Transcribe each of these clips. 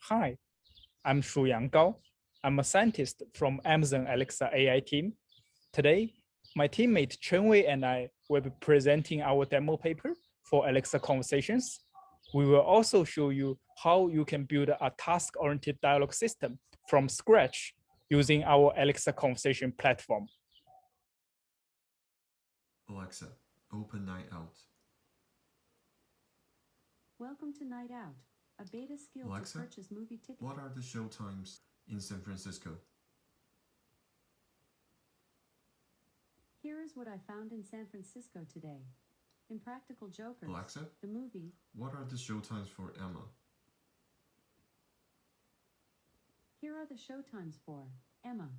Hi, I'm Shuyang. I'm a scientist from Amazon Alexa AI team. Today, my teammate Chien-wei and I will be presenting our demo paper for Alexa Conversations. We will also show you how you can build a task-oriented dialogue system from scratch using our Alexa Conversation platform. Alexa, open Night Out. Welcome to Night Out, a beta skill Alexa, to purchase movie tickets. What are the show times in San Francisco? Here is what I found in San Francisco today. In Practical Jokers, Alexa, the movie. What are the show times for Emma? Here are the show times for Emma.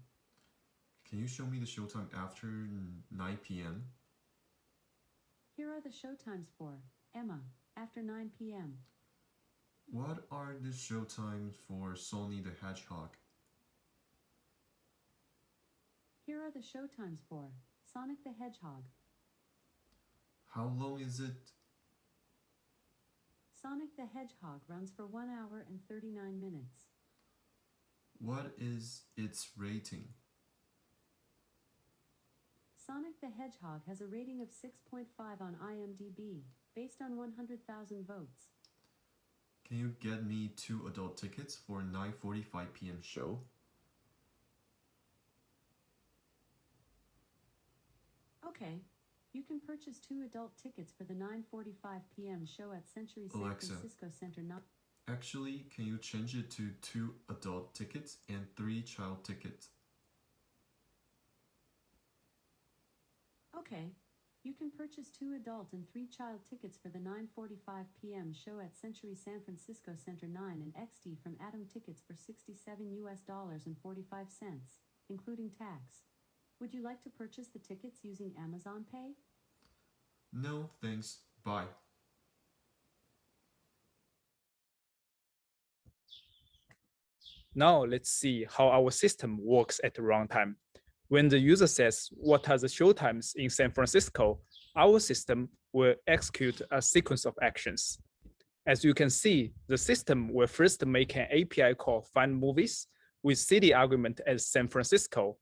Can you show me the show time after 9 p.m.? Here are the show times for Emma after 9 p.m. What are the show times for Sony the Hedgehog? Here are the show times for Sonic the Hedgehog. How long is it? Sonic the Hedgehog runs for 1 hour and 39 minutes. What is its rating? Sonic the Hedgehog has a rating of 6.5 on IMDb, based on 100,000 votes. Can you get me 2 adult tickets for 9:45 p.m. show? Okay. You can purchase 2 adult tickets for the 9:45 p.m. show at Century San Alexa, Francisco Center. Actually, can you change it to 2 adult tickets and 3 child tickets? Okay. You can purchase 2 adult and 3 child tickets for the 9:45 p.m. show at Century San Francisco Center 9 and XD from Atom Tickets for $67.45, including tax. Would you like to purchase the tickets using Amazon Pay? No, thanks. Bye. Now let's see how our system works at runtime. When the user says, what are the show times in San Francisco, our system will execute a sequence of actions. As you can see, the system will first make an API call find movies with city argument as San Francisco.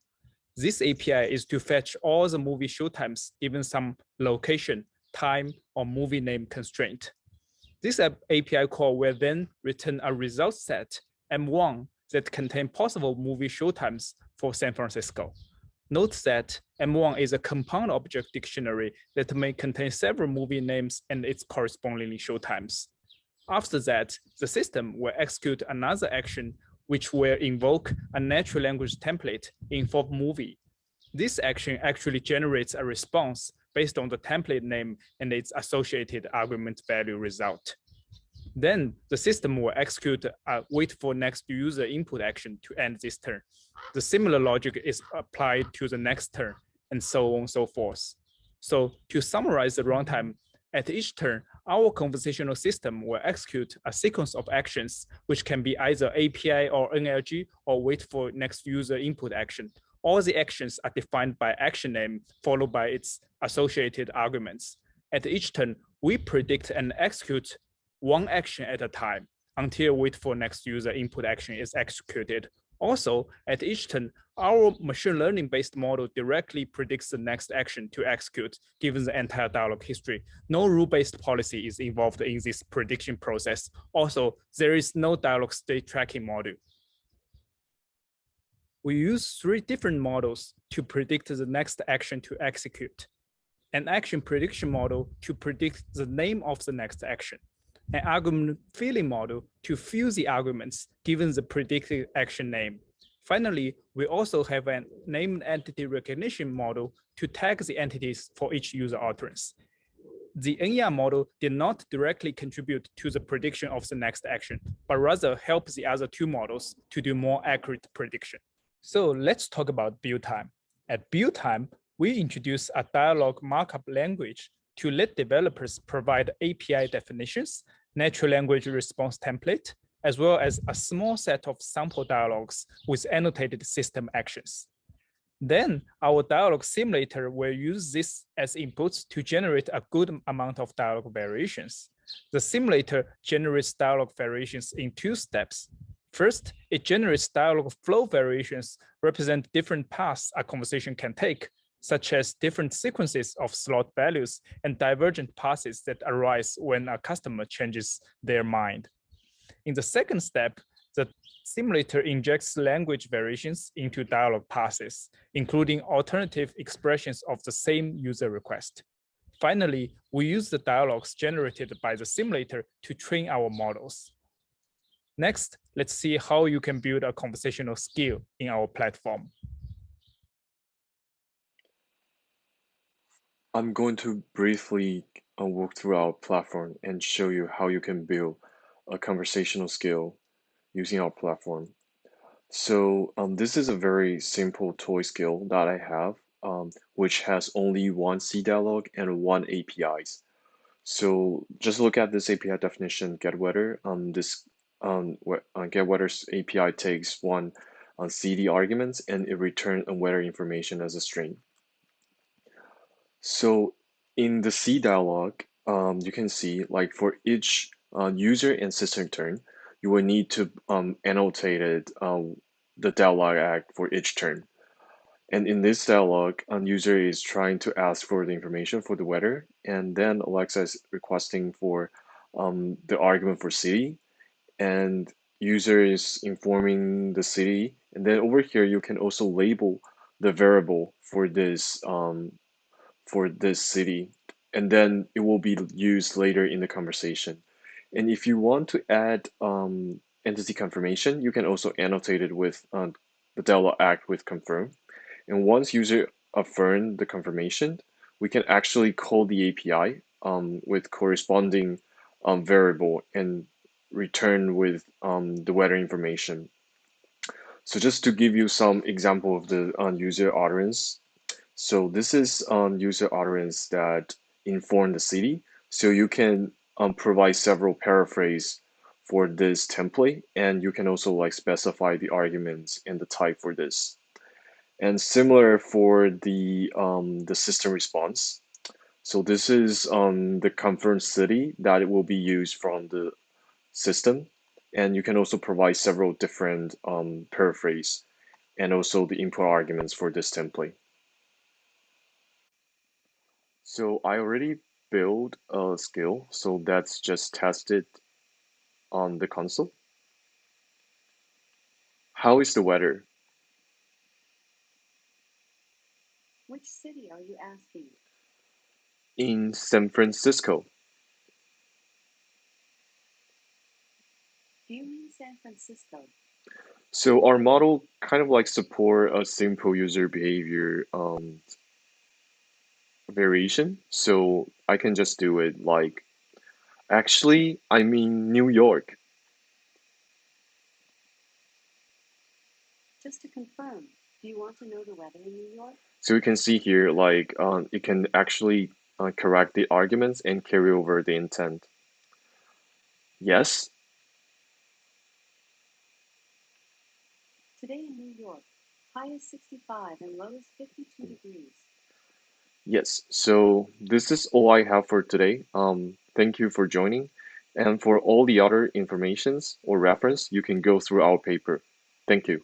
This API is to fetch all the movie showtimes given some location, time, or movie name constraint. This API call will then return a result set, M1, that contain possible movie showtimes for San Francisco. Note that M1 is a compound object dictionary that may contain several movie names and its corresponding showtimes. After that, the system will execute another action which will invoke a natural language template in for movie. This action actually generates a response based on the template name and its associated argument value result. Then the system will execute a wait for next user input action to end this turn. The similar logic is applied to the next turn, and so on and so forth. So to summarize the runtime, at each turn, our conversational system will execute a sequence of actions, which can be either API or NLG or wait for next user input action. All the actions are defined by action name followed by its associated arguments. At each turn, we predict and execute one action at a time until wait for next user input action is executed. Also, at each turn, our machine learning-based model directly predicts the next action to execute given the entire dialogue history. No rule-based policy is involved in this prediction process. Also, there is no dialogue state tracking model. We use 3 different models to predict the next action to execute. An action prediction model to predict the name of the next action. An argument filling model to fill the arguments given the predicted action name. Finally, we also have a named entity recognition model to tag the entities for each user utterance. The NER model did not directly contribute to the prediction of the next action, but rather help the other 2 models to do more accurate prediction. So let's talk about build time. At build time, we introduce a dialogue markup language to let developers provide API definitions, natural language response template, as well as a small set of sample dialogues with annotated system actions. Then our dialogue simulator will use this as inputs to generate a good amount of dialogue variations. The simulator generates dialogue variations in 2 steps. First, it generates dialogue flow variations represent different paths a conversation can take, such as different sequences of slot values and divergent paths that arise when a customer changes their mind. In the second step, the simulator injects language variations into dialogue paths, including alternative expressions of the same user request. Finally, we use the dialogues generated by the simulator to train our models. Next, let's see how you can build a conversational skill in our platform. I'm going to briefly walk through our platform and show you how you can build a conversational skill using our platform. So this is a very simple toy skill that I have, which has only one C dialog and one APIs. So just look at this API definition, getWeather. GetWeather's API takes one CD arguments and it returns a weather information as a string. So in the C dialog, you can see like for each user and system turn, you will need to annotate the dialog act for each turn. And in this dialog, user is trying to ask for the information for the weather, and then Alexa is requesting for the argument for city, and user is informing the city. And then over here, you can also label the variable for this city, and then it will be used later in the conversation. And if you want to add entity confirmation, you can also annotate it with the dialog act with confirm. And once user affirm the confirmation, we can actually call the API with corresponding variable and return with the weather information. So just to give you some example of the user utterance. So this is user utterance that inform the city. So you can provide several paraphrase for this template, and you can also like specify the arguments and the type for this. And similar for the system response. So this is the confirmed city that it will be used from the system. And you can also provide several different paraphrase and also the input arguments for this template. So I already built a skill, so that's just tested on the console. How is the weather? Which city are you asking? In San Francisco. Do you mean San Francisco? So our model kind of like support a simple user behavior variation. So I can just do it like, actually, I mean New York. Just to confirm, do you want to know the weather in New York? So you can see here, like it can actually correct the arguments and carry over the intent. Yes. Today in New York, high is 65 and low is 52 degrees. Yes, so this is all I have for today. Thank you for joining. And for all the other informations or reference, you can go through our paper. Thank you.